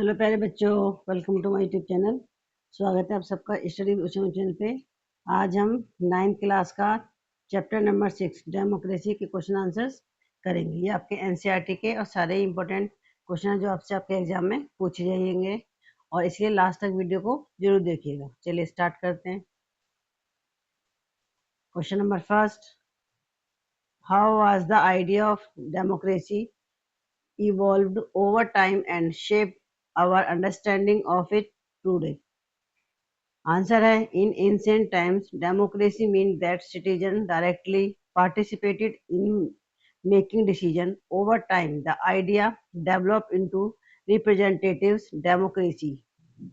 Hello प्यारे बच्चों, welcome to my YouTube channel. स्वागत है आप सबका स्टडी चैनल पे। आज हम 9th क्लास का चैप्टर नंबर 6 डेमोक्रेसी के क्वेश्चन आंसर्स करेंगे। ये आपके एनसीईआरटी के और सारे इंपॉर्टेंट क्वेश्चन जो आपसे आपके एग्जाम में पूछे जाएंगे, और इसलिए लास्ट तक वीडियो को जरूर देखिएगा। चलिए स्टार्ट करते हैं। Question number first, how was the idea of democracy evolved over time and shaped our understanding of it today? Answer है, in ancient times, democracy meant that citizens directly participated in making decisions. Over time, the idea developed into representatives democracy,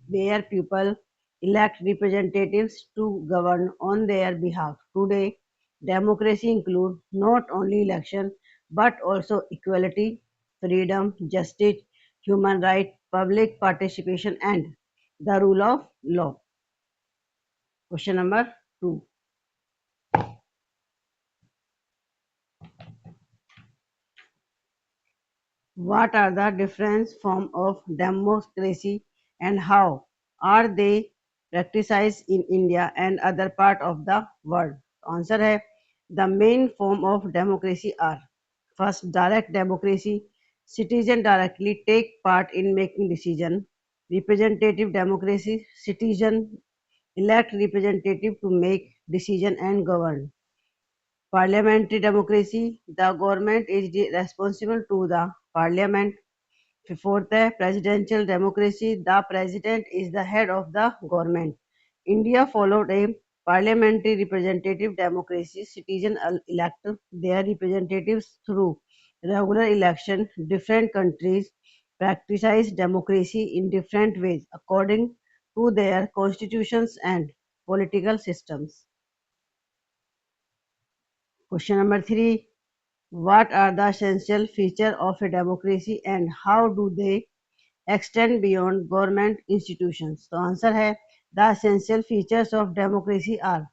where people elect representatives to govern on their behalf. Today, democracy includes not only election but also equality, freedom, justice, human rights, public participation, and the rule of law. Question number 2. What are the different forms of democracy and how are they practiced in India and other part of the world? Answer है, the main form of democracy are: first, direct democracy. Citizens directly take part in making decision. Representative democracy. Citizens elect representative to make decision and govern. Parliamentary democracy, the government is responsible to the parliament. Fourth, presidential democracy, the president is the head of the government. India followed a parliamentary representative democracy. Citizens elect their representatives through regular election. Different countries practice democracy in different ways according to their constitutions and political systems. Question number 3. What are the essential features of a democracy and how do they extend beyond government institutions? तो answer है, the essential features of democracy are: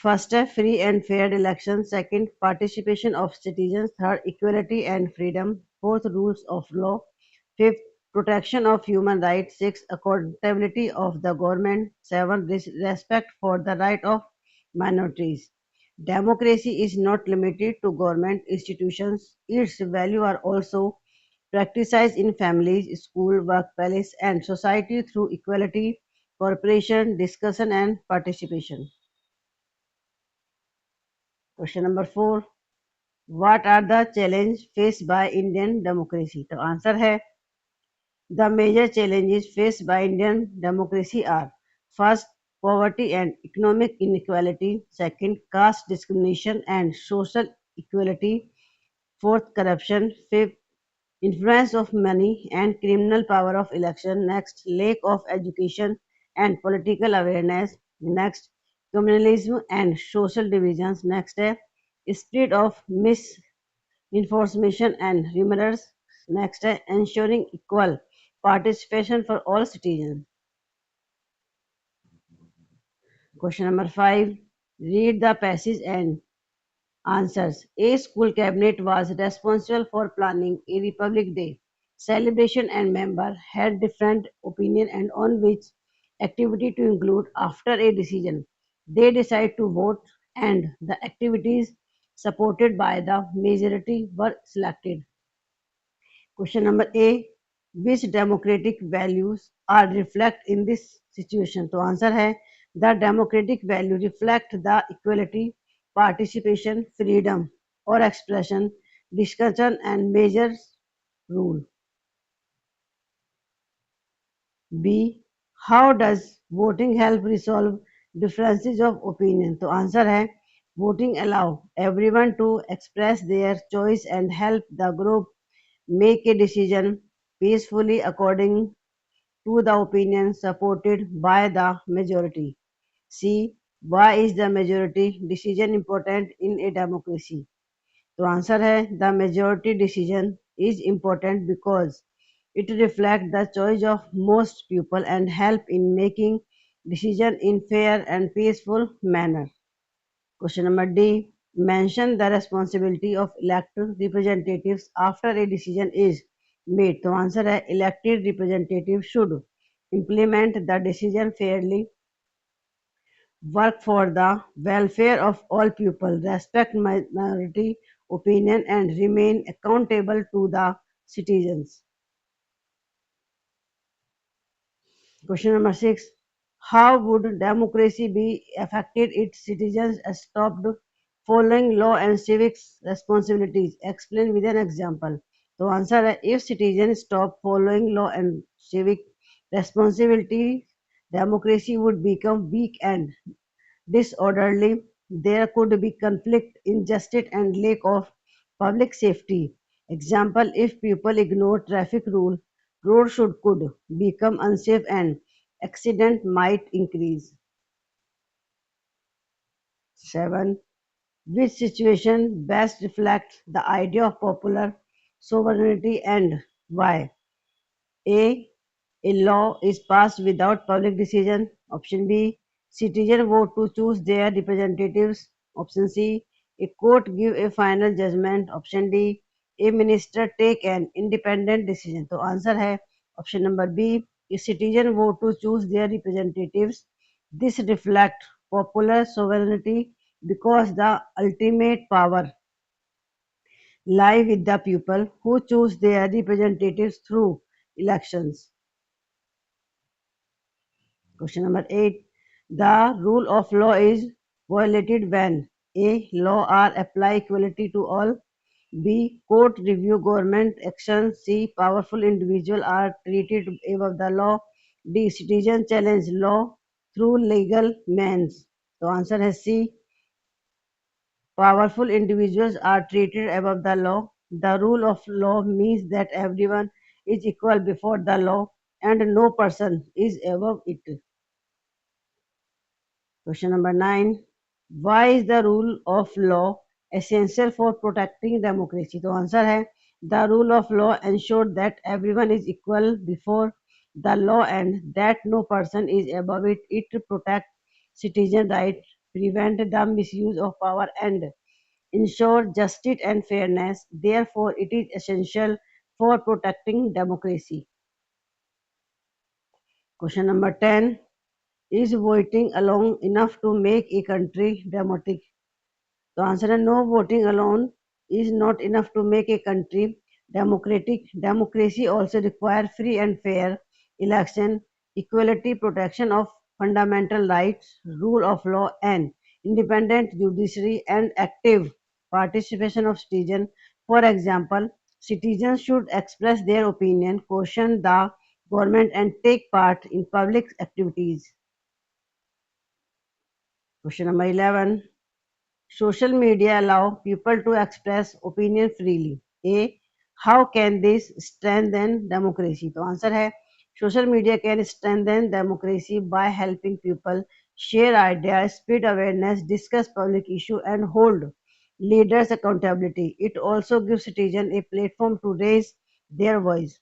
first, free and fair elections; second, participation of citizens; third, equality and freedom; fourth, rules of law; fifth, protection of human rights; sixth, accountability of the government; seventh, respect for the right of minorities. Democracy is not limited to government institutions. Its values are also practiced in families, school, workplace, and society through equality, cooperation, discussion, and participation. Question number 4. What are the challenges faced by Indian democracy? तो answer है, the major challenges faced by Indian democracy are: first, poverty and economic inequality; second, caste discrimination and social equality; fourth, corruption; fifth, influence of money and criminal power of election; next, lack of education and political awareness; next, communalism and social divisions; next, spread of misinformation and rumors; next, ensuring equal participation for all citizens. Question number 5. Read the passage and answers. A school cabinet was responsible for planning a Republic Day celebration and members had different opinion and on which activity to include. After a decision, they decide to vote and the activities supported by the majority were selected. Question number A. Which democratic values are reflected in this situation? तो answer है, the democratic value reflect the equality, participation, freedom or expression, discussion and measures rule. B. How does voting help resolve differences of opinion? तो answer है, voting allow everyone to express their choice and help the group make a decision peacefully according to the opinion supported by the majority. C. Why is the majority decision important in a democracy? तो answer है, the majority decision is important because it reflects the choice of most people and help in making decision in fair and peaceful manner. Question number D. Mention the responsibility of elected representatives after a decision is made? तो answer है elected representative should implement the decision fairly, work for the welfare of all people, respect minority opinion, and remain accountable to the citizens. Question number 6. How would democracy be affected if citizens stopped following law and civic responsibilities? Explain with an example. So answer है if citizens stop following law and civic responsibilities, democracy would become weak and disorderly. There could be conflict, injustice, and lack of public safety. Example: if people ignore traffic rule, road should could become unsafe and accident might increase. 7. Which situation best reflects the idea of popular sovereignty and why? A. A law is passed without public decision. Option B. Citizens vote to choose their representatives. Option C. A court give a final judgment. Option D. A minister take an independent decision. तो answer है option number B. A citizen vote to choose their representatives. This reflect popular sovereignty because the ultimate power lie with the people who choose their representatives through elections. Question number 8. The rule of law is violated when A. Law are apply equality to all. B. Court review government action. C. Powerful individual are treated above the law. D. Citizen challenge law through legal means. So answer is C. Powerful individuals are treated above the law. The rule of law means that everyone is equal before the law and no person is above it. Question number 9. Why is the rule of law essential for protecting democracy? तो answer है the rule of law ensure that everyone is equal before the law and that no person is above it. It protect citizen rights, prevent the misuse of power and ensure justice and fairness. Therefore, it is essential for protecting democracy. Question number 10. Is voting alone enough to make a country democratic? The answer is no, voting alone is not enough to make a country democratic. Democracy also requires free and fair election, equality, protection of fundamental rights, rule of law, and independent judiciary and active participation of citizens. For example, citizens should express their opinion, question the government, and take part in public activities. Question number 11. Social media allow people to express opinion freely. A. How can this strengthen democracy? तो answer है social media can strengthen democracy by helping people share ideas, spread awareness, discuss public issue, and hold leaders accountability. It also gives citizens a platform to raise their voice.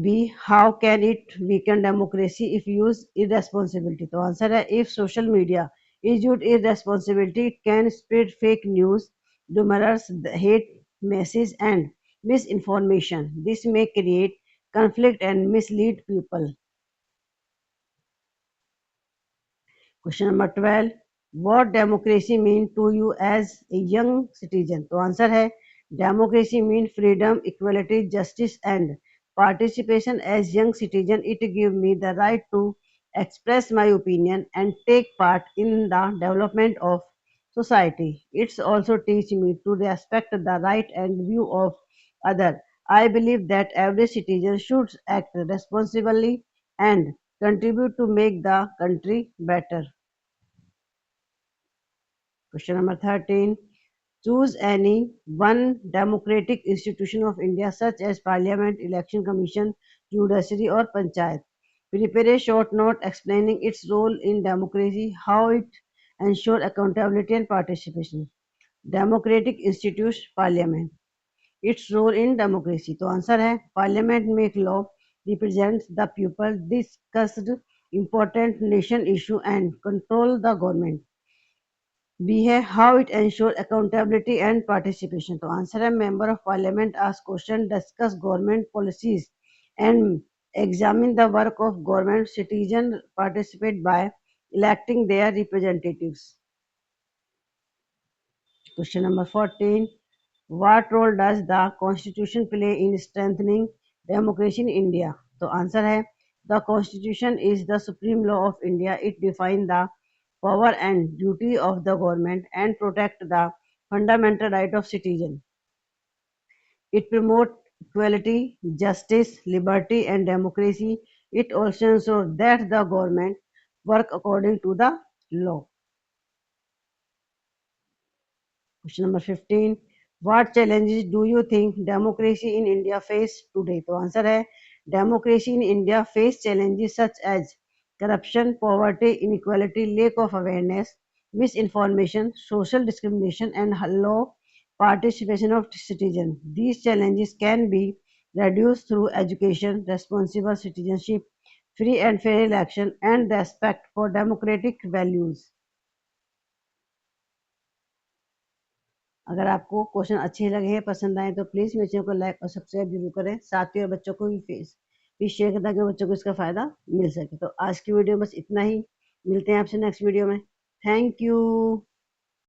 B. How can it weaken democracy if used irresponsibility? तो answer है if social media is used irresponsibility, it can spread fake news, rumors, hate messages, and misinformation. This may create conflict and mislead people. Question number 12. What democracy mean to you as a young citizen? तो answer है democracy mean freedom, equality, justice and participation. As young citizen, it give me the right to express my opinion and take part in the development of society. It's also teach me to respect the right and view of other. I believe that every citizen should act responsibly and contribute to make the country better. Question number 13. Choose any one democratic institution of India such as Parliament, Election Commission, Judiciary or Panchayat. Prepare a short note explaining its role in democracy, how it ensures accountability and participation. Democratic institution Parliament. Its role in democracy. तो answer है Parliament make law, represents the people, discussed important nation issue and control the government. B है how it ensure accountability and participation. तो answer है member of parliament ask question, discuss government policies and examine the work of government. Citizen participate by electing their representatives. Question number 14. What role does the Constitution play in strengthening democracy in India? तो answer है The Constitution is the supreme law of India. It defines the power and duty of the government and protect the fundamental right of citizen. It promotes equality, justice, liberty, and democracy. It also ensures that the government work according to the law. Question number 15. What challenges do you think democracy in India face today? तो answer है democracy in India face challenges such as corruption, poverty, inequality, lack of awareness, misinformation, social discrimination, and low participation of citizens. These challenges can be reduced through education, responsible citizenship, free and fair election, and respect for democratic values. अगर आपको question अच्छे लगे हैं, पसंद आए, तो please मेरे channel को लाइक और सब्सक्राइब जरूर करें। साथ ही और बच्चों को भी शेयर करें ताकि बच्चों को इसका फ़ायदा मिल सके। तो आज की वीडियो बस इतना ही। मिलते हैं आपसे नेक्स्ट वीडियो में। Thank you.